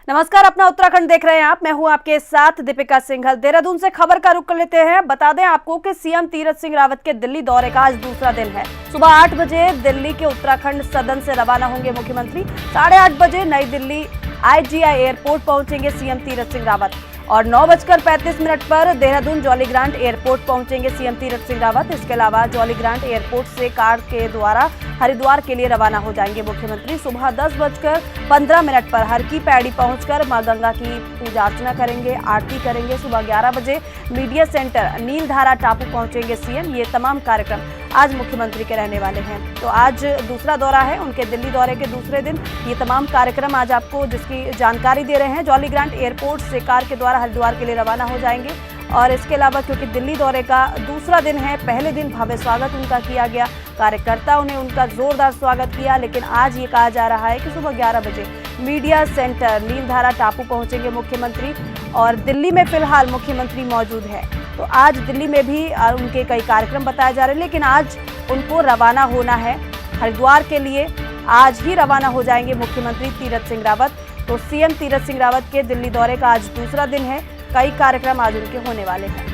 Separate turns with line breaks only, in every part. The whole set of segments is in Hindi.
नमस्कार, अपना उत्तराखंड देख रहे हैं आप। मैं हूं आपके साथ दीपिका सिंघल। देहरादून से खबर का रुख कर लेते हैं। बता दें आपको कि सीएम तीरथ सिंह रावत के दिल्ली दौरे का आज दूसरा दिन है। सुबह 8 बजे दिल्ली के उत्तराखंड सदन से रवाना होंगे मुख्यमंत्री। 8:30 बजे नई दिल्ली IGI एयरपोर्ट पहुंचेंगे सीएम तीरथ सिंह रावत और 9:35 पर देहरादून जॉली ग्रांट एयरपोर्ट पहुंचेंगे सीएम तीरथ सिंह रावत। इसके अलावा जॉली ग्रांट एयरपोर्ट से कार के द्वारा हरिद्वार के लिए रवाना हो जाएंगे मुख्यमंत्री। सुबह 10:15 पर हर की पैड़ी पहुंचकर मां गंगा की पूजा अर्चना करेंगे, आरती करेंगे। सुबह 11 बजे मीडिया सेंटर नीलधारा टापू पहुंचेंगे सीएम। ये तमाम कार्यक्रम आज मुख्यमंत्री के रहने वाले हैं। तो आज दूसरा दौरा है उनके, दिल्ली दौरे के दूसरे दिन ये तमाम कार्यक्रम आज आपको जिसकी जानकारी दे रहे हैं। जॉली ग्रांट एयरपोर्ट से कार के द्वारा हरिद्वार के लिए रवाना हो जाएंगे। और इसके अलावा क्योंकि दिल्ली दौरे का दूसरा दिन है, पहले दिन भव्य स्वागत उनका किया गया, कार्यकर्ताओं ने उनका जोरदार स्वागत किया, लेकिन आज ये कहा जा रहा है कि सुबह 11 बजे मीडिया सेंटर नीलधारा टापू पहुंचेंगे मुख्यमंत्री। और दिल्ली में फिलहाल मुख्यमंत्री मौजूद है, तो आज दिल्ली में भी उनके कई कार्यक्रम बताए जा रहे हैं, लेकिन आज उनको रवाना होना है हरिद्वार के लिए। आज ही रवाना हो जाएंगे मुख्यमंत्री तीरथ सिंह रावत। तो सीएम तीरथ सिंह रावत के दिल्ली दौरे का आज दूसरा दिन है। कई कार्यक्रम आज उनके होने वाले हैं।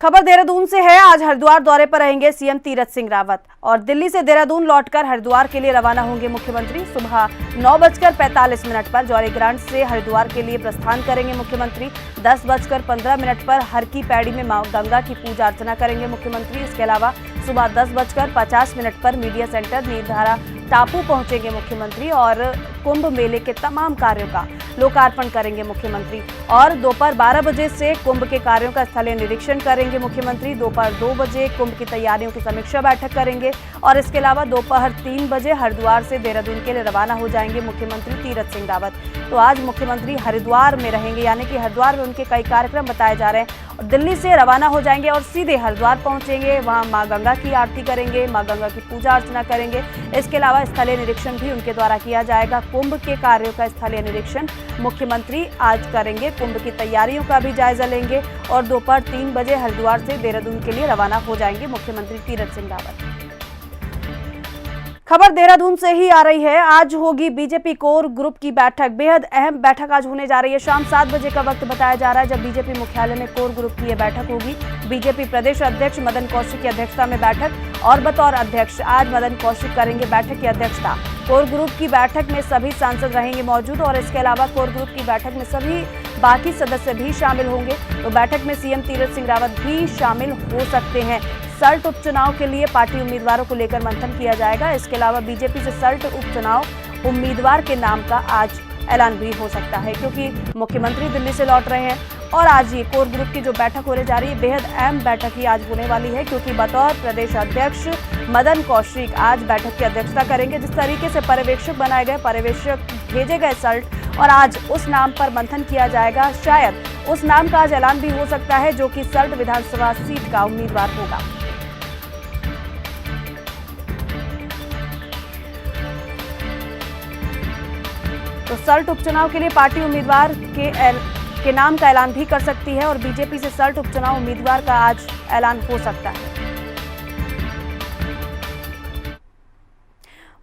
खबर देहरादून से है। आज हरिद्वार दौरे पर रहेंगे सीएम तीरथ सिंह रावत और दिल्ली से देहरादून लौटकर हरिद्वार के लिए रवाना होंगे मुख्यमंत्री। सुबह 9:45 पर जॉली ग्रांट से हरिद्वार के लिए प्रस्थान करेंगे मुख्यमंत्री। 10:15 पर हर की पैड़ी में मां गंगा की पूजा अर्चना करेंगे मुख्यमंत्री। इसके अलावा सुबह 10:50 पर मीडिया सेंटर नीलधारा टापू पहुंचेंगे मुख्यमंत्री और कुंभ मेले के तमाम कार्यों का लोकार्पण करेंगे मुख्यमंत्री। और दोपहर 12 बजे से कुंभ के कार्यों का स्थलीय निरीक्षण करेंगे मुख्यमंत्री। दोपहर 2 बजे कुंभ की तैयारियों की समीक्षा बैठक करेंगे और इसके अलावा दोपहर 3 बजे हरिद्वार से देहरादून के लिए रवाना हो जाएंगे मुख्यमंत्री तीरथ सिंह रावत। तो आज मुख्यमंत्री हरिद्वार में रहेंगे, यानी कि हरिद्वार में उनके कई कार्यक्रम बताए जा रहे हैं। और दिल्ली से रवाना हो जाएंगे और सीधे हरिद्वार पहुंचेंगे, वहां मां गंगा की आरती करेंगे, मां गंगा की पूजा अर्चना करेंगे। इसके अलावा स्थलीय निरीक्षण भी उनके द्वारा किया जाएगा। कुंभ के कार्यों का स्थलीय निरीक्षण मुख्यमंत्री आज करेंगे, कुंभ की तैयारियों का भी जायजा लेंगे और दोपहर 3 बजे हरिद्वार से देहरादून के लिए रवाना हो जाएंगे मुख्यमंत्री तीरथ सिंह रावत। खबर देहरादून से ही आ रही है। आज होगी बीजेपी कोर ग्रुप की बैठक। बेहद अहम बैठक आज होने जा रही है। शाम 7 बजे का वक्त बताया जा रहा है जब बीजेपी मुख्यालय में कोर ग्रुप की यह बैठक होगी। बीजेपी प्रदेश अध्यक्ष मदन कौशिक की अध्यक्षता में बैठक और बतौर अध्यक्ष आज मदन कौशिक करेंगे बैठक की अध्यक्षता। कोर ग्रुप की बैठक में सभी सांसद रहेंगे मौजूद और इसके अलावा कोर ग्रुप की बैठक में सभी बाकी सदस्य भी शामिल होंगे। तो बैठक में सीएम तीरथ सिंह रावत भी शामिल हो सकते हैं। सल्ट उपचुनाव के लिए पार्टी उम्मीदवारों को लेकर मंथन किया जाएगा। इसके अलावा बीजेपी से सल्ट उपचुनाव उम्मीदवार के नाम का आज ऐलान भी हो सकता है, क्योंकि मुख्यमंत्री दिल्ली से लौट रहे हैं। और आज ये कोर ग्रुप की जो बैठक होने जा रही है, बेहद अहम बैठक ही आज होने वाली है, क्योंकि बतौर प्रदेश अध्यक्ष मदन कौशिक आज बैठक की अध्यक्षता करेंगे। जिस तरीके से पर्यवेक्षक बनाए गए, पर्यवेक्षक भेजे गए सल्ट और आज उस नाम पर मंथन किया जाएगा। शायद उस नाम का आज ऐलान भी हो सकता है जो कि सल्ट विधानसभा सीट का उम्मीदवार होगा। तो सल्ट उपचुनाव के लिए पार्टी उम्मीदवार के नाम का ऐलान भी कर सकती है और बीजेपी से सल्ट उपचुनाव उम्मीदवार का आज ऐलान हो सकता है।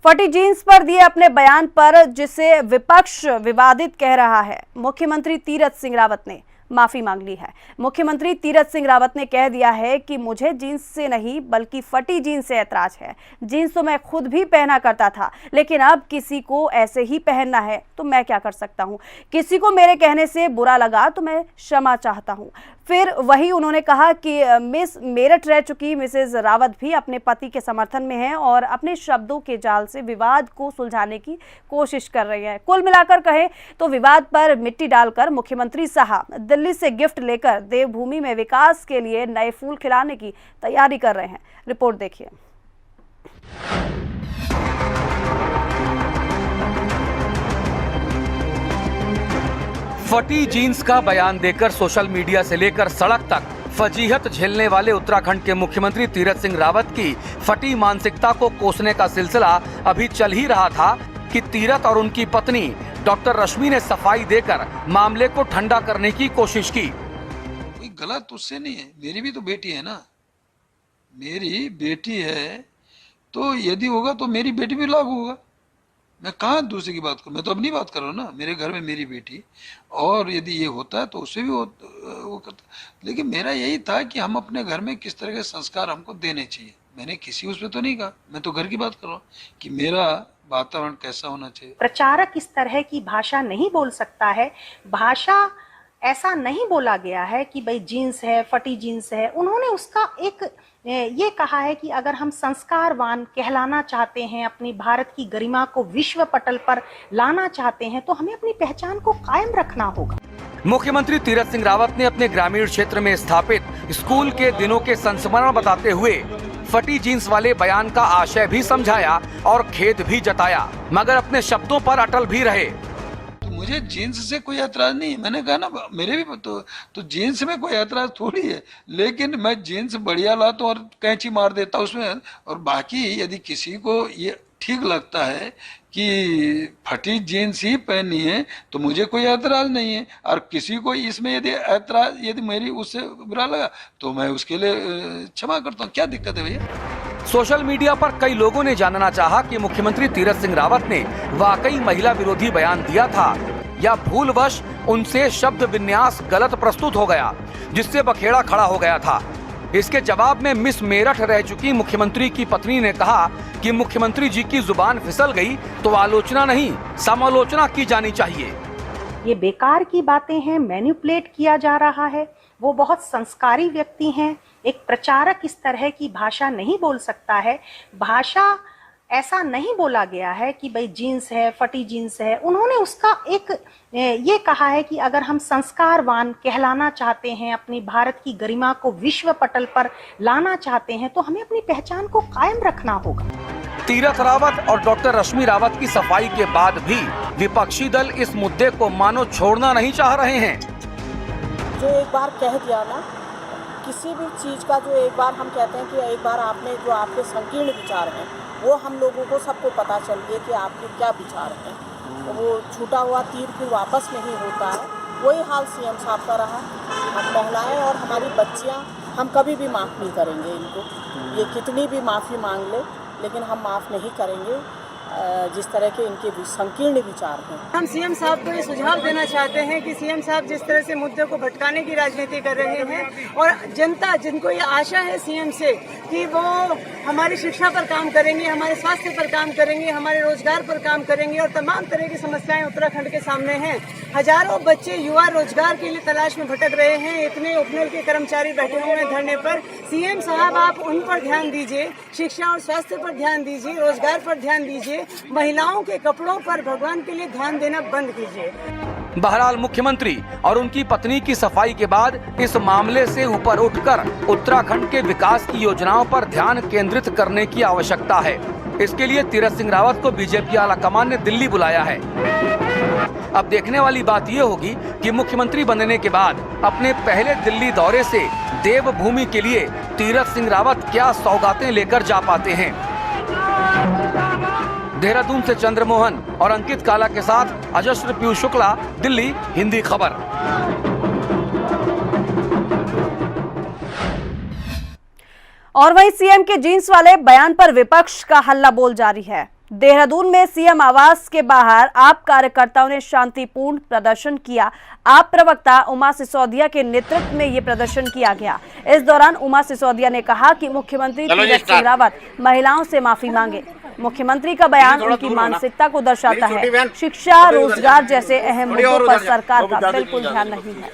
फटी जींस पर दिए अपने बयान पर जिसे विपक्ष विवादित कह रहा है, मुख्यमंत्री तीरथ सिंह रावत ने माफी मांग ली है। मुख्यमंत्री तीरथ सिंह रावत ने कह दिया है कि मुझे जींस से नहीं बल्कि फटी जींस से ऐतराज है। जींस तो मैं खुद भी पहना करता था, लेकिन अब किसी को ऐसे ही पहनना है तो मैं क्या कर सकता हूं। किसी को मेरे कहने से बुरा लगा तो मैं क्षमा चाहता हूं। फिर वही उन्होंने कहा कि मिस मेरठ रह चुकी मिसेज रावत भी अपने पति के समर्थन में हैं और अपने शब्दों के जाल से विवाद को सुलझाने की कोशिश कर रही हैं। कुल मिलाकर कहें तो विवाद पर मिट्टी डालकर मुख्यमंत्री साहब दिल्ली से गिफ्ट लेकर देवभूमि में विकास के लिए नए फूल खिलाने की तैयारी कर रहे हैं। रिपोर्ट देखिए।
फटी जीन्स का बयान देकर सोशल मीडिया से लेकर सड़क तक फजीहत झेलने वाले उत्तराखंड के मुख्यमंत्री तीरथ सिंह रावत की फटी मानसिकता को कोसने का सिलसिला अभी चल ही रहा था कि तीरथ और उनकी पत्नी डॉक्टर रश्मि ने सफाई देकर मामले को ठंडा करने की कोशिश की।
कोई गलत उससे नहीं है, मेरी भी तो बेटी है ना, मेरी बेटी है, तो यदि होगा तो मेरी बेटी भी लागू होगा। मैं कहाँ दूसरे की बात करूँ, मैं तो अपनी बात कर रहा हूँ ना। मेरे घर में मेरी बेटी, और यदि ये होता है तो उससे भी वो करता। लेकिन मेरा यही था कि हम अपने घर में किस तरह के संस्कार हमको देने चाहिए। मैंने किसी उस पर तो नहीं कहा, मैं तो घर की बात कर रहा हूँ कि मेरा वातावरण कैसा होना चाहिए।
प्रचारक इस तरह की भाषा नहीं बोल सकता है। भाषा ऐसा नहीं बोला गया है कि भाई जीन्स है, फटी जीन्स है। उन्होंने उसका एक ये कहा है कि अगर हम संस्कारवान कहलाना चाहते हैं, अपनी भारत की गरिमा को विश्व पटल पर लाना चाहते हैं, तो हमें अपनी पहचान को कायम रखना होगा।
मुख्यमंत्री तीरथ सिंह रावत ने अपने ग्रामीण क्षेत्र में स्थापित स्कूल के दिनों के संस्मरण बताते हुए फटी जीन्स वाले बयान का आशय भी समझाया और खेद भी जताया, मगर अपने शब्दों पर अटल भी रहे।
मुझे जीन्स से कोई ऐतराज नहीं है। मैंने कहा ना, मेरे भी तो जीन्स में कोई ऐतराज थोड़ी है, लेकिन मैं जीन्स बढ़िया लाता हूँ और कैंची मार देता हूँ उसमें। और बाकी यदि किसी को ये ठीक लगता है कि फटी जीन्स ही पहनी है तो मुझे कोई ऐतराज नहीं है। और किसी को इसमें यदि ऐतराज, यदि मेरी उससे बुरा लगा तो मैं उसके लिए क्षमा करता हूँ। क्या दिक्कत है भैया।
सोशल मीडिया पर कई लोगों ने जानना चाहा कि मुख्यमंत्री तीरथ सिंह रावत ने वाकई महिला विरोधी बयान दिया था या भूलवश उनसे शब्द विन्यास गलत प्रस्तुत हो गया, जिससे बखेड़ा खड़ा हो गया था। इसके जवाब में मिस मेरठ रह चुकी मुख्यमंत्री की पत्नी ने कहा कि मुख्यमंत्री जी की जुबान फिसल गई तो आलोचना नहीं, समालोचना की जानी चाहिए।
ये बेकार की बातें हैं, मैनिपुलेट किया जा रहा है। वो बहुत संस्कारी व्यक्ति हैं। एक प्रचारक इस तरह की भाषा नहीं बोल सकता है। भाषा ऐसा नहीं बोला गया है कि भाई जीन्स है, फटी जीन्स है। उन्होंने उसका एक ये कहा है कि अगर हम संस्कारवान कहलाना चाहते हैं, अपनी भारत की गरिमा को विश्व पटल पर लाना चाहते हैं, तो हमें अपनी पहचान को कायम रखना होगा।
तीरथ रावत और डॉक्टर रश्मि रावत की सफाई के बाद भी विपक्षी दल इस मुद्दे को मानो छोड़ना नहीं चाह रहे हैं।
जो एक बार कह दिया ना, किसी भी चीज़ का जो एक बार हम कहते हैं कि एक बार आपने जो आपके संकीर्ण विचार हैं वो हम लोगों को सबको पता चल गया कि आपके क्या विचार हैं, तो वो छूटा हुआ तीर फिर वापस नहीं होता है। वही हाल सीएम साहब का रहा। हम महिलाएं और हमारी बच्चियां, हम कभी भी माफ़ नहीं करेंगे इनको। ये कितनी भी माफ़ी मांग ले, लेकिन हम माफ़ नहीं करेंगे जिस तरह के इनके संकीर्ण विचार हैं।
हम सीएम साहब को ये सुझाव देना चाहते हैं कि सीएम साहब जिस तरह से मुद्दे को भटकाने की राजनीति कर रहे हैं, और जनता जिनको ये आशा है सीएम से कि वो हमारी शिक्षा पर काम करेंगे, हमारे स्वास्थ्य पर काम करेंगे, हमारे रोजगार पर काम करेंगे, और तमाम तरह की समस्याएं उत्तराखंड के सामने हैं। हजारों बच्चे युवा रोजगार के लिए तलाश में भटक रहे हैं। इतने उपनल के कर्मचारी बैठे हुए हैं धरने पर। सीएम साहब आप उन पर ध्यान दीजिए, शिक्षा और स्वास्थ्य पर ध्यान दीजिए, रोजगार पर ध्यान दीजिए, महिलाओं के कपड़ों पर भगवान के लिए ध्यान देना बंद कीजिए।
बहरहाल मुख्यमंत्री और उनकी पत्नी की सफाई के बाद इस मामले से ऊपर उठकर उत्तराखंड के विकास की योजनाओं पर ध्यान केंद्रित करने की आवश्यकता है। इसके लिए तीरथ सिंह रावत को बीजेपी आलाकमान ने दिल्ली बुलाया है। अब देखने वाली बात ये होगी कि मुख्यमंत्री बनने के बाद अपने पहले दिल्ली दौरे से देवभूमि के लिए तीरथ सिंह रावत क्या सौगातें लेकर जा पाते हैं। देहरादून से चंद्रमोहन और अंकित काला के साथ अजस्र पीयूष शुक्ला, दिल्ली, हिंदी खबर।
और वहीं सीएम के जीन्स वाले बयान पर विपक्ष का हल्ला बोल जारी है। देहरादून में सीएम आवास के बाहर आप कार्यकर्ताओं ने शांतिपूर्ण प्रदर्शन किया। आप प्रवक्ता उमा सिसोदिया के नेतृत्व में ये प्रदर्शन किया गया। इस दौरान उमा सिसोदिया ने कहा कि मुख्यमंत्री तीरथ सिंह रावत महिलाओं से माफी मांगे। मुख्यमंत्री का बयान उनकी मानसिकता को दर्शाता है। शिक्षा, रोजगार जैसे अहम मुद्दों पर सरकार का बिल्कुल ध्यान नहीं है।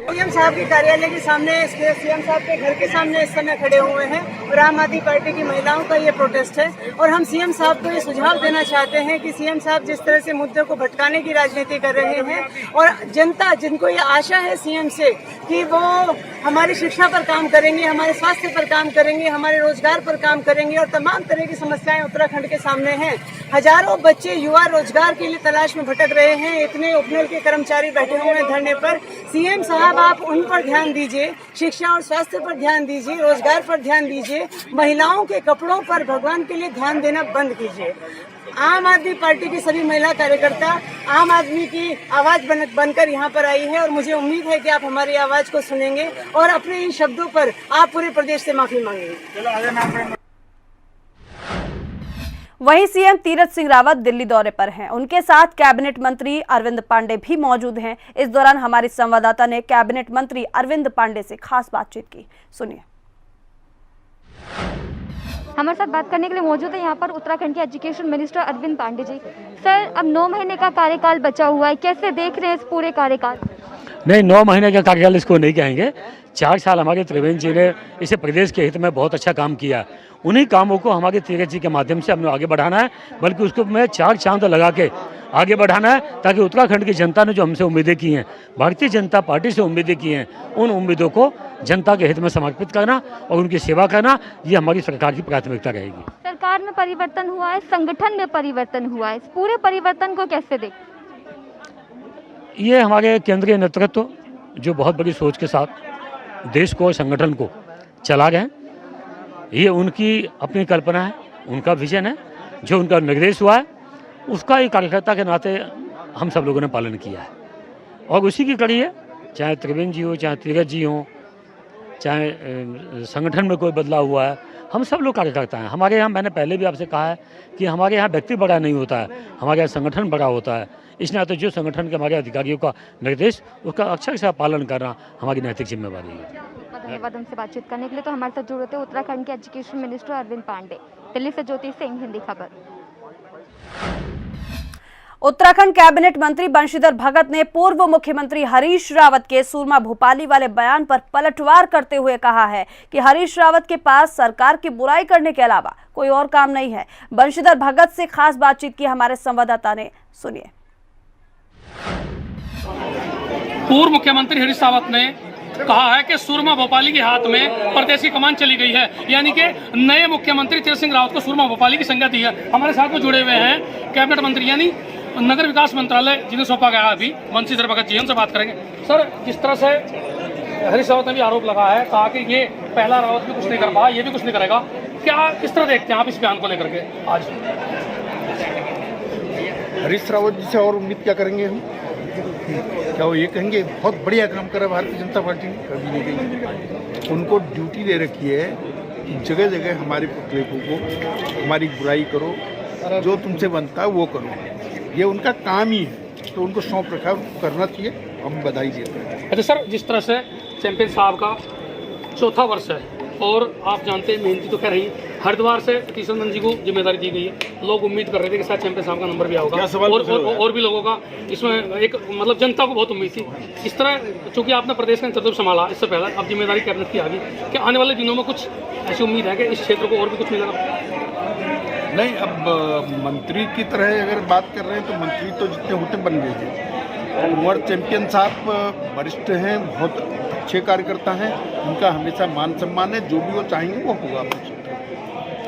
सीएम साहब के कार्यालय के सामने, सीएम साहब के घर के सामने इस समय खड़े हुए हैं और आम आदमी पार्टी की महिलाओं का ये प्रोटेस्ट है। और हम सीएम साहब को ये सुझाव देना चाहते हैं कि सीएम साहब जिस तरह से मुद्दे को भटकाने की राजनीति कर रहे हैं, और जनता जिनको ये आशा है सीएम से कि वो हमारी शिक्षा पर काम करेंगे, हमारे स्वास्थ्य पर काम करेंगे, हमारे रोजगार पर काम करेंगे, और तमाम तरह की समस्याएं उत्तराखंड के सामने हैं। हजारों बच्चे युवा रोजगार के लिए तलाश में भटक रहे हैं। इतने उपनल के कर्मचारी बैठे हुए हैं धरने पर। सीएम साहब आप उन पर ध्यान दीजिए, शिक्षा और स्वास्थ्य पर ध्यान दीजिए, रोजगार पर ध्यान दीजिए, महिलाओं के कपड़ों पर भगवान के लिए ध्यान देना बंद कीजिए। आम आदमी पार्टी की सभी महिला कार्यकर्ता आम आदमी की आवाज बनकर यहाँ पर आई है, और मुझे उम्मीद है कि आप हमारी आवाज को सुनेंगे और अपने इन शब्दों पर आप पूरे प्रदेश से माफी मांगेंगे।
वहीं सीएम तीरथ सिंह रावत दिल्ली दौरे पर हैं। उनके साथ कैबिनेट मंत्री अरविंद पांडे भी मौजूद हैं। इस दौरान हमारी संवाददाता ने कैबिनेट मंत्री अरविंद पांडे से खास बातचीत की। सुनिए।
हमारे साथ बात करने के लिए मौजूद है यहाँ पर उत्तराखंड के education minister Arvind Pandey ji. Sir, अब 9 महीने का कार्यकाल बचा हुआ है, कैसे देख रहे हैं इस पूरे कार्यकाल?
नहीं, 9 महीने का कार्यकाल इसको नहीं कहेंगे। 4 साल हमारे त्रिवेंद्र जी ने इसे प्रदेश के हित में बहुत अच्छा काम किया। उन्हीं कामों को हमारे तीरथ जी के माध्यम से हमने आगे बढ़ाना है, बल्कि उसको मैं 4 चांद लगा के आगे बढ़ाना है, ताकि उत्तराखंड की जनता ने जो हमसे उम्मीदें की हैं, भारतीय जनता पार्टी से उम्मीदें की हैं, उन उम्मीदों को जनता के हित में समर्पित करना और उनकी सेवा करना, ये हमारी सरकार की प्राथमिकता रहेगी।
सरकार में परिवर्तन हुआ है, संगठन में परिवर्तन हुआ है, इस पूरे परिवर्तन को कैसे देख?
ये हमारे केंद्रीय नेतृत्व जो बहुत बड़ी सोच के साथ देश को और संगठन को चला गए, ये उनकी अपनी कल्पना है, उनका विजन है, जो उनका निर्देश हुआ है उसका एक कार्यकर्ता के नाते हम सब लोगों ने पालन किया है और उसी की कड़ी है। चाहे त्रिवेंद्र जी हो, चाहे तीरथ जी हो, चाहे संगठन में कोई बदलाव हुआ है, हम सब लोग कार्यकर्ता हैं। हमारे यहाँ, मैंने पहले भी आपसे कहा है कि हमारे यहाँ व्यक्ति बड़ा नहीं होता है, हमारे यहाँ संगठन बड़ा होता है। इस नाते जो संगठन के हमारे अधिकारियों का निर्देश, उसका अक्षर से पालन करना हमारी नैतिक जिम्मेवारी है।
धन्यवाद हमसे बातचीत करने के लिए। तो हमारे साथ जुड़े थे उत्तराखंड के एजुकेशन मिनिस्टर अरविंद पांडे। दिल्ली से ज्योति सिंह, हिंदी खबर।
उत्तराखंड कैबिनेट मंत्री बंशीधर भगत ने पूर्व मुख्यमंत्री हरीश रावत के सूरमा भोपाली वाले बयान पर पलटवार करते हुए कहा है कि हरीश रावत के पास सरकार की बुराई करने के अलावा कोई और काम नहीं है। बंशीधर भगत से खास बातचीत की हमारे संवाददाता ने, सुनिए।
पूर्व मुख्यमंत्री हरीश रावत ने कहा है कि सूरमा भोपाली के हाथ में प्रदेश की कमान चली गई है, यानी कि नए मुख्यमंत्री तीरथ सिंह रावत को सूरमा भोपाली की संज्ञा दी है। हमारे साथ में जुड़े हुए हैं कैबिनेट मंत्री यानी नगर विकास मंत्रालय जिन्हें सौंपा गया अभी, बंशीधर भगत जी, हमसे बात करेंगे। सर, जिस तरह से हरीश रावत ने भी आरोप लगाया है, कहा कि ये पहला रावत भी कुछ नहीं कर पाया, ये भी कुछ नहीं करेगा, क्या किस तरह देखते हैं आप इस बयान को लेकर के आज?
हरीश रावत जी से और उम्मीद क्या करेंगे हम? क्या वो ये कहेंगे बहुत बढ़िया काम करा भारतीय जनता पार्टी ने? कभी नहीं कही। उनको ड्यूटी दे रखी है कि जगह जगह हमारे पुतलेखों को हमारी बुराई करो, जो तुमसे बनता है वो करो, ये उनका काम ही है, तो उनको सौंप रखा करना चाहिए, हम बधाई देते हैं।
अच्छा सर, जिस तरह से चैंपियन साहब का 4था वर्ष है और आप जानते हैं मेहनती तो कह रही है, हरिद्वार से सतीश नंदन जी को जिम्मेदारी दी गई है। लोग उम्मीद कर रहे थे कि शायद चैंपियन साहब का नंबर भी आओगा और भी लोगों का इसमें एक मतलब जनता को बहुत उम्मीद थी। इस तरह चूंकि आपने प्रदेश का नेतृत्व संभाला इससे पहले, अब जिम्मेदारी कैबिनेट की आ गई, कि आने वाले दिनों में कुछ ऐसी उम्मीद है कि इस क्षेत्र को और भी कुछ मिलेगा?
नहीं, अब मंत्री की तरह अगर बात कर रहे हैं तो मंत्री तो जितने होते बन गए थे। कुंवर चैंपियन साहब वरिष्ठ हैं, बहुत अच्छे कार्यकर्ता हैं, उनका हमेशा मान सम्मान है, जो भी वो चाहेंगे वो होगा।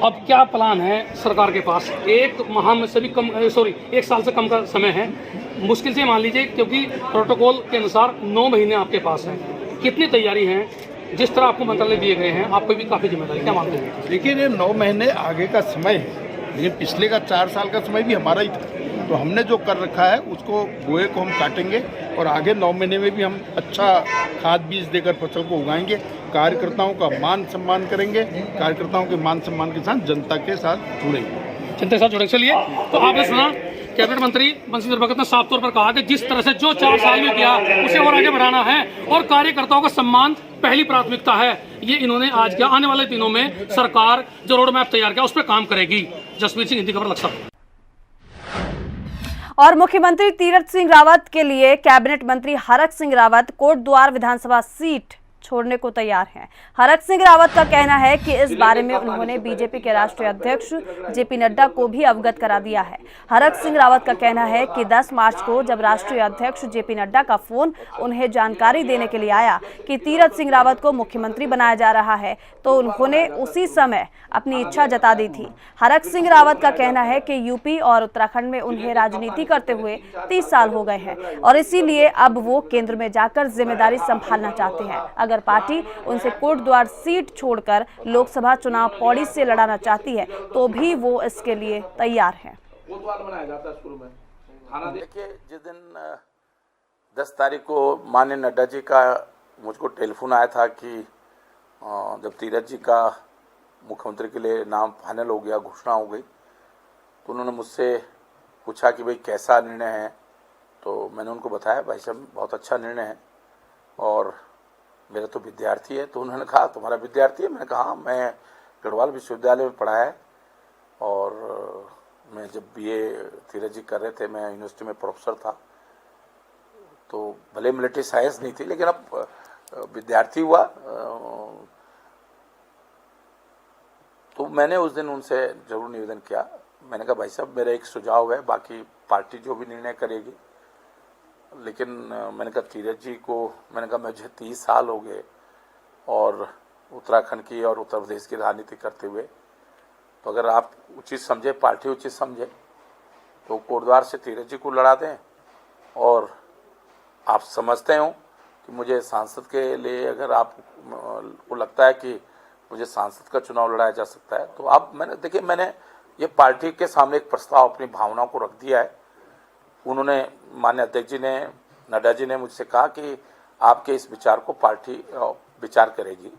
अब क्या प्लान है सरकार के पास? एक माह में से भी कम, एक साल से कम का समय है, मुश्किल से मान लीजिए, क्योंकि प्रोटोकॉल के अनुसार 9 महीने आपके पास हैं। कितनी तैयारी है? जिस तरह आपको मंत्रालय दिए गए हैं, आपको भी काफ़ी जिम्मेदारी, क्या मानते हैं?
देखिए, ये 9 महीने आगे का समय है, लेकिन पिछले का 4 साल का समय भी हमारा ही था, तो हमने जो कर रखा है उसको गोए को हम काटेंगे और आगे 9 महीने में भी हम अच्छा खाद बीज देकर फसल को उगाएंगे, कार्यकर्ताओं का मान सम्मान करेंगे, कार्यकर्ताओं के मान सम्मान के साथ जनता के साथ जुड़ेंगे,
जनता के साथ जुड़ेंगे। चलिए, तो आपने सुना कैबिनेट मंत्री बंशीधर भगत ने साफ तौर पर कहा कि जिस तरह से जो 4 साल में किया उसे और आगे बढ़ाना है और कार्यकर्ताओं का सम्मान पहली प्राथमिकता है। ये इन्होंने आज किया। आने वाले दिनों में सरकार जो रोड मैप तैयार किया उस पर काम करेगी। जसवीर सिंह, हिंदी खबर, लखनऊ।
और मुख्यमंत्री तीरथ सिंह रावत के लिए कैबिनेट मंत्री हरक सिंह रावत कोटद्वार विधानसभा सीट छोड़ने को तैयार हैं। हरक सिंह रावत का कहना है कि इस बारे में उन्होंने बीजेपी के राष्ट्रीय अध्यक्ष जेपी नड्डा को भी अवगत करा दिया है। हरक सिंह रावत का कहना है कि 10 मार्च को जब राष्ट्रीय अध्यक्ष जेपी नड्डा का फोन उन्हें जानकारी देने के लिए आया कि तीरथ सिंह रावत को मुख्यमंत्री बनाया जा रहा है, तो उन्होंने उसी समय अपनी इच्छा जता दी थी। हरक सिंह रावत का कहना है कि यूपी और उत्तराखंड में उन्हें राजनीति करते हुए 30 साल हो गए हैं और इसीलिए अब वो केंद्र में जाकर जिम्मेदारी संभालना चाहते हैं। अगर पार्टी उनसे कोटद्वार सीट छोड़कर लोकसभा चुनाव पौड़ी से लड़ाना चाहती है तो भी वो इसके लिए तैयार हैं।
देखिए, जिस दिन 10 तारीख को माननीय नड्डा जी का मुझको टेलीफोन आया था कि जब तीरथ जी का मुख्यमंत्री के लिए नाम फाइनल हो गया, घोषणा हो गई, तो उन्होंने मुझसे पूछा कि भाई कैसा निर्णय है, तो मैंने उनको बताया भाई साहब बहुत अच्छा निर्णय है और मेरा तो विद्यार्थी है। तो उन्होंने कहा तुम्हारा विद्यार्थी है? मैंने कहा हाँ, मैं गढ़वाल विश्वविद्यालय में पढ़ा है और मैं जब BA धीरज जी कर रहे थे मैं यूनिवर्सिटी में प्रोफेसर था, तो भले मिलिट्री साइंस नहीं थी लेकिन अब विद्यार्थी हुआ। तो मैंने उस दिन उनसे जरूर निवेदन किया, मैंने कहा भाई साहब मेरा एक सुझाव है, बाकी पार्टी जो भी निर्णय करेगी, लेकिन मैंने कहा धीरज जी को, मैंने कहा मुझे 30 साल हो गए और उत्तराखंड की और उत्तर प्रदेश की राजनीति करते हुए, तो अगर आप उचित समझे, पार्टी उचित समझे तो कोटद्वार से धीरज जी को लड़ा दें। और आप समझते हो कि मुझे सांसद के लिए अगर आपको लगता है कि मुझे सांसद का चुनाव लड़ाया जा सकता है तो आप, मैंने ये पार्टी के सामने एक प्रस्ताव अपनी भावनाओं को रख दिया है। उन्होंने, माननीय अध्यक्ष जी ने, नड्डा जी ने मुझसे कहा कि आपके इस विचार को पार्टी विचार करेगी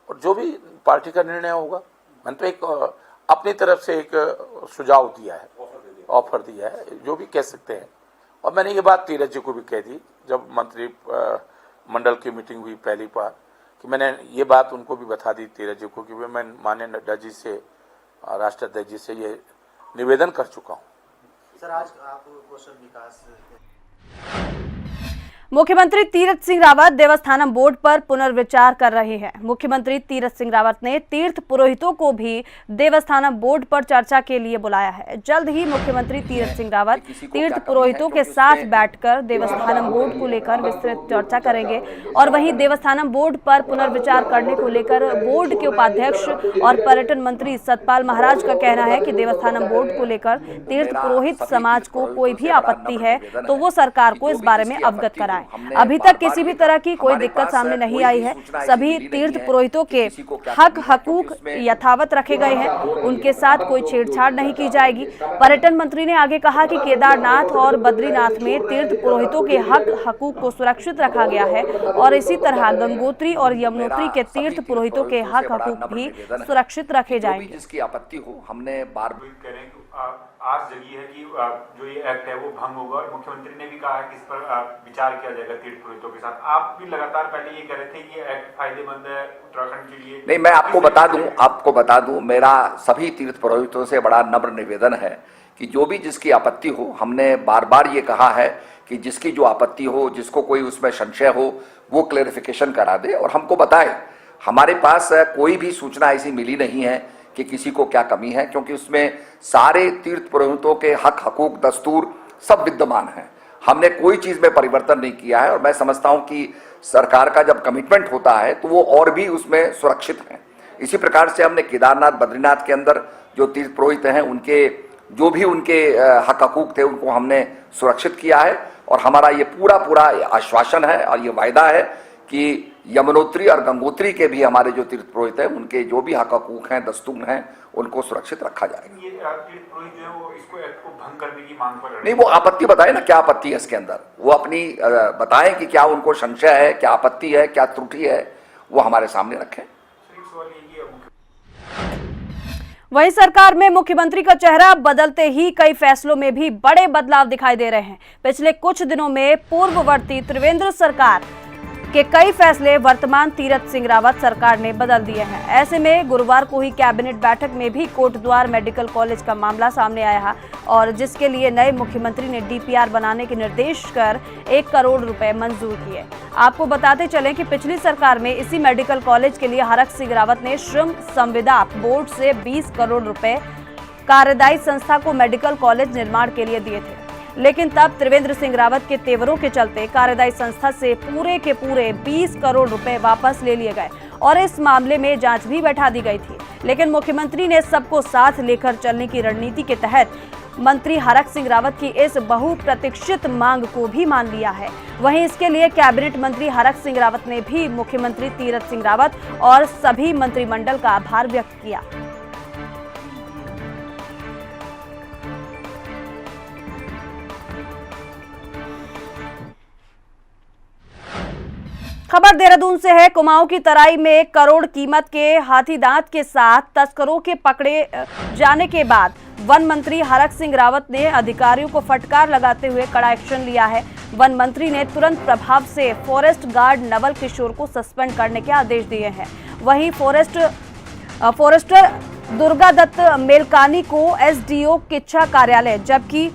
और जो भी पार्टी का निर्णय होगा, मैंने तो एक अपनी तरफ से एक सुझाव दिया है, ऑफर दिया है, जो भी कह सकते हैं। और मैंने ये बात धीरज जी को भी कह दी जब मंत्री मंडल की मीटिंग हुई पहली बार, कि मैंने ये बात उनको भी बता दी धीरज जी को कि मैं माननीय नड्डा जी से, राष्ट्रीय अध्यक्ष जी से ये निवेदन कर चुका हूँ।
सर, आज आप कौशल विकास
मुख्यमंत्री तीरथ सिंह रावत देवस्थानम बोर्ड पर पुनर्विचार कर रहे हैं। मुख्यमंत्री तीरथ सिंह रावत ने तीर्थ पुरोहितों को भी देवस्थानम बोर्ड पर चर्चा के लिए बुलाया है। जल्द ही मुख्यमंत्री तीरथ सिंह रावत तीर्थ पुरोहितों के साथ बैठकर देवस्थानम बोर्ड को लेकर विस्तृत चर्चा करेंगे और वहीं देवस्थानम बोर्ड पर पुनर्विचार करने को लेकर बोर्ड के उपाध्यक्ष और पर्यटन मंत्री सतपाल महाराज का कहना है कि देवस्थानम बोर्ड को लेकर तीर्थ पुरोहित समाज को कोई भी आपत्ति है तो वो सरकार को इस बारे में अवगत कराए। अभी तक किसी भी तरह की कोई दिक्कत सामने नहीं आई है। सभी तीर्थ पुरोहितों के हक हकूक यथावत रखे गए हैं, उनके साथ कोई छेड़छाड़ नहीं की जाएगी। पर्यटन मंत्री ने आगे कहा कि केदारनाथ और बद्रीनाथ में तीर्थ पुरोहितों के हक हकूक को सुरक्षित रखा गया है और इसी तरह गंगोत्री और यमुनोत्री के तीर्थ पुरोहितों के हक हकूक भी सुरक्षित रखे जाएंगे।
जिसकी आपत्ति हो, हमने बार
आज जगी है कि जो ये एक्ट है वो भंग होगा और मुख्यमंत्री ने भी कहा है कि इस पर विचार किया जाएगा तीर्थ पुरोहितों के साथ। आप भी लगातार पहले ये कह रहे थे कि ये एक्ट फायदेमंद है उत्तराखंड के लिए।
नहीं, मैं आपको बता दूं, मेरा सभी तीर्थ पुरोहितों से बड़ा नम्र निवेदन है कि जो भी जिसकी आपत्ति हो, हमने बार बार ये कहा है कि जिसकी जो आपत्ति हो, जिसको कोई उसमें संशय हो, वो क्लेरिफिकेशन करा दे और हमको बताए। हमारे पास कोई भी सूचना ऐसी मिली नहीं है कि किसी को क्या कमी है, क्योंकि उसमें सारे तीर्थ पुरोहितों के हक हकूक दस्तूर सब विद्यमान हैं। हमने कोई चीज में परिवर्तन नहीं किया है और मैं समझता हूं कि सरकार का जब कमिटमेंट होता है तो वो और भी उसमें सुरक्षित हैं। इसी प्रकार से हमने केदारनाथ बद्रीनाथ के अंदर जो तीर्थ पुरोहित हैं उनके जो भी उनके हक हकूक थे उनको हमने सुरक्षित किया है और हमारा ये पूरा आश्वासन है और ये वायदा है कि यमुनोत्री और गंगोत्री के भी हमारे जो तीर्थ पुरोहित हैं उनके जो भी हक हकूक हैं दस्तूर हैं उनको सुरक्षित रखा जाएगा।
ये तीर्थ पुरोहित जो है वो इसको एक्ट को भंग करने की मांग कर रहे हैं।
नहीं, वो आपत्ति बताए ना, क्या आपत्ति है इसके अंदर, वो अपनी बताएं कि क्या उनको संशय है, क्या आपत्ति है, क्या त्रुटि है, वो हमारे सामने रखें।
वहीं सरकार में मुख्यमंत्री का चेहरा बदलते ही कई फैसलों में भी बड़े बदलाव दिखाई दे रहे हैं। पिछले कुछ दिनों में पूर्ववर्ती त्रिवेंद्र सरकार के कई फैसले वर्तमान तीरथ सिंह रावत सरकार ने बदल दिए हैं। ऐसे में गुरुवार को ही कैबिनेट बैठक में भी कोटद्वार मेडिकल कॉलेज का मामला सामने आया है और जिसके लिए नए मुख्यमंत्री ने DPR बनाने के निर्देश कर 1 करोड़ रुपए मंजूर किए। आपको बताते चलें कि पिछली सरकार में इसी मेडिकल कॉलेज के लिए हरक सिंह रावत ने श्रम संविदा बोर्ड से 20 करोड़ रुपए कार्यदायी संस्था को मेडिकल कॉलेज निर्माण के लिए दिए थे, लेकिन तब त्रिवेंद्र सिंह रावत के तेवरों के चलते कार्यदायी संस्था से पूरे के पूरे 20 करोड़ रुपए वापस ले लिए गए और इस मामले में जांच भी बैठा दी गई थी। लेकिन मुख्यमंत्री ने सबको साथ लेकर चलने की रणनीति के तहत मंत्री हरक सिंह रावत की इस बहुप्रतीक्षित मांग को भी मान लिया है। वहीं इसके लिए कैबिनेट मंत्री हरक सिंह रावत ने भी मुख्यमंत्री तीरथ सिंह रावत और सभी मंत्रिमंडल का आभार व्यक्त किया। खबर खबर देहरादून से है। कुमाऊं की तराई में करोड़ कीमत के हाथी दांत के साथ तस्करों के पकड़े जाने के बाद वन मंत्री हरक सिंह रावत ने अधिकारियों को फटकार लगाते हुए कड़ा एक्शन लिया है। वन मंत्री ने तुरंत प्रभाव से फॉरेस्ट गार्ड नवल किशोर को सस्पेंड करने के आदेश दिए हैं। वहीं फॉरेस्टर दुर्गा दत्त मेलकानी को एसडीओ किच्छा कार्यालय, जबकि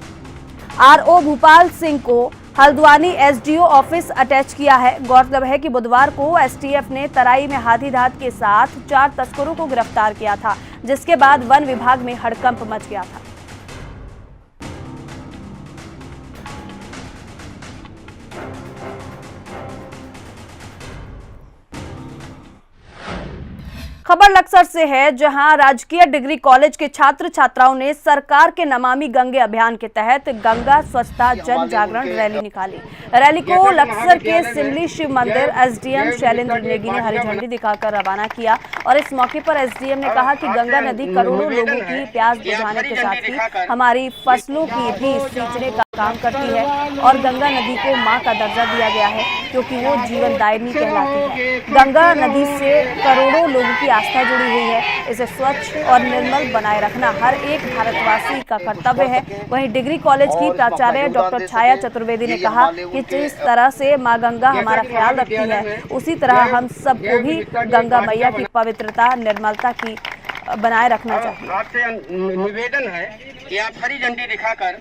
आरओ भूपाल सिंह को हल्द्वानी एसडीओ ऑफिस अटैच किया है। गौरतलब है कि बुधवार को एसटीएफ ने तराई में हाथी दांत के साथ 4 तस्करों को गिरफ्तार किया था, जिसके बाद वन विभाग में हड़कंप मच गया था। खबर लक्सर से है, जहां राजकीय डिग्री कॉलेज के छात्र छात्राओं ने सरकार के नमामि गंगे अभियान के तहत गंगा स्वच्छता जन जागरण रैली निकाली। रैली को लक्सर के सिमली शिव मंदिर एसडीएम शैलेंद्र नेगी ने हरी झंडी दिखाकर रवाना किया और इस मौके पर एसडीएम ने कहा कि गंगा नदी करोड़ों लोगों की प्यास बुझाने के साथ ही हमारी फसलों की भी सींचने का काम करती है और गंगा नदी को मां का दर्जा दिया गया है क्योंकि वो जीवनदायिनी कहलाती है। गंगा नदी से करोड़ों लोगों की आस्था जुड़ी हुई है। इसे स्वच्छ और निर्मल बनाए रखना हर एक भारतवासी का कर्तव्य है। वहीं डिग्री कॉलेज की प्राचार्य डॉक्टर छाया चतुर्वेदी ने कहा कि जिस तरह से मां गंगा हमारा ख्याल रखती है, उसी तरह हम सबको भी गंगा मैया की पवित्रता, निर्मलता की बनाए रखना चाहिए।
आपसे निवेदन है कि आप हरी झंडी दिखाकर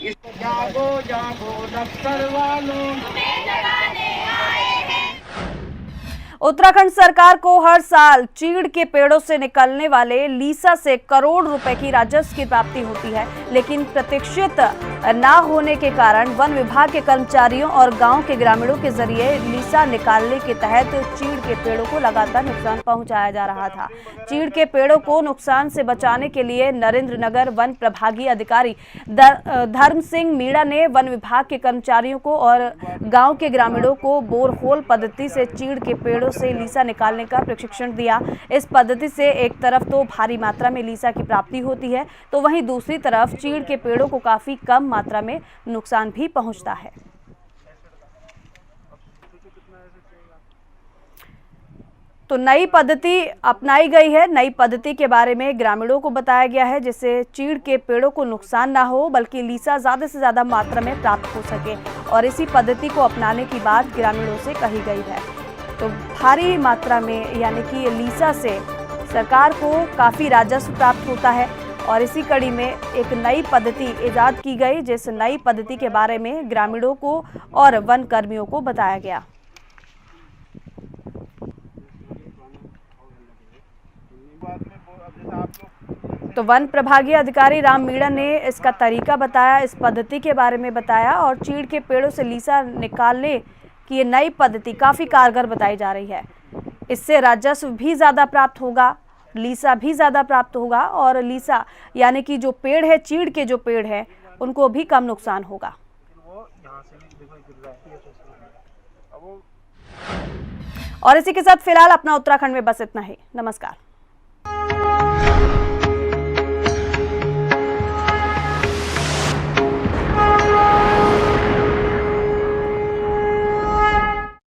इस जागो जागो लक्सर वालों।
उत्तराखंड सरकार को हर साल चीड़ के पेड़ों से निकलने वाले लीसा से करोड़ रुपए की राजस्व की प्राप्ति होती है, लेकिन प्रतीक्षित न होने के कारण वन विभाग के कर्मचारियों और गांव के ग्रामीणों के जरिए लीसा निकालने के तहत चीड़ के पेड़ों को लगातार नुकसान पहुंचाया जा रहा था। चीड़ के पेड़ों को नुकसान से बचाने के लिए नरेंद्रनगर वन प्रभागीय अधिकारी धर्म सिंह मीणा ने वन विभाग के कर्मचारियों को और गाँव के ग्रामीणों को बोरहोल पद्धति से चीड़ के पेड़ों से लीसा निकालने का प्रशिक्षण दिया। इस पद्धति से एक तरफ तो भारी मात्रा में लीसा की प्राप्ति होती है, तो वहीं दूसरी तरफ चीड़ के पेड़ों को काफी कम मात्रा में नुकसान भी पहुंचता है। तो नई पद्धति अपनाई गई है। नई पद्धति के बारे में ग्रामीणों को बताया गया है, जिससे चीड़ के पेड़ों को नुकसान ना हो बल्कि लीसा ज्यादा से ज्यादा मात्रा में प्राप्त हो सके, और इसी पद्धति को अपनाने की बात ग्रामीणों से कही गई है। तो भारी मात्रा में यानी कि लीसा से सरकार को काफ़ी राजस्व प्राप्त होता है, और इसी कड़ी में एक नई पद्धति इजाद की गई, जिस नई पद्धति के बारे में ग्रामीणों को और वन कर्मियों को बताया गया। तो वन प्रभागीय अधिकारी राम मीणा ने इसका तरीका बताया, इस पद्धति के बारे में बताया, और चीड़ के पेड़ों से लीसा निकालने कि ये नई पद्धति काफ़ी कारगर बताई जा रही है। इससे राजस्व भी ज़्यादा प्राप्त होगा, लीसा भी ज़्यादा प्राप्त होगा, और लीसा यानी कि जो पेड़ है, चीड़ के जो पेड़ है, उनको भी कम नुकसान होगा। और इसी के साथ फिलहाल अपना उत्तराखंड में बस इतना ही। नमस्कार।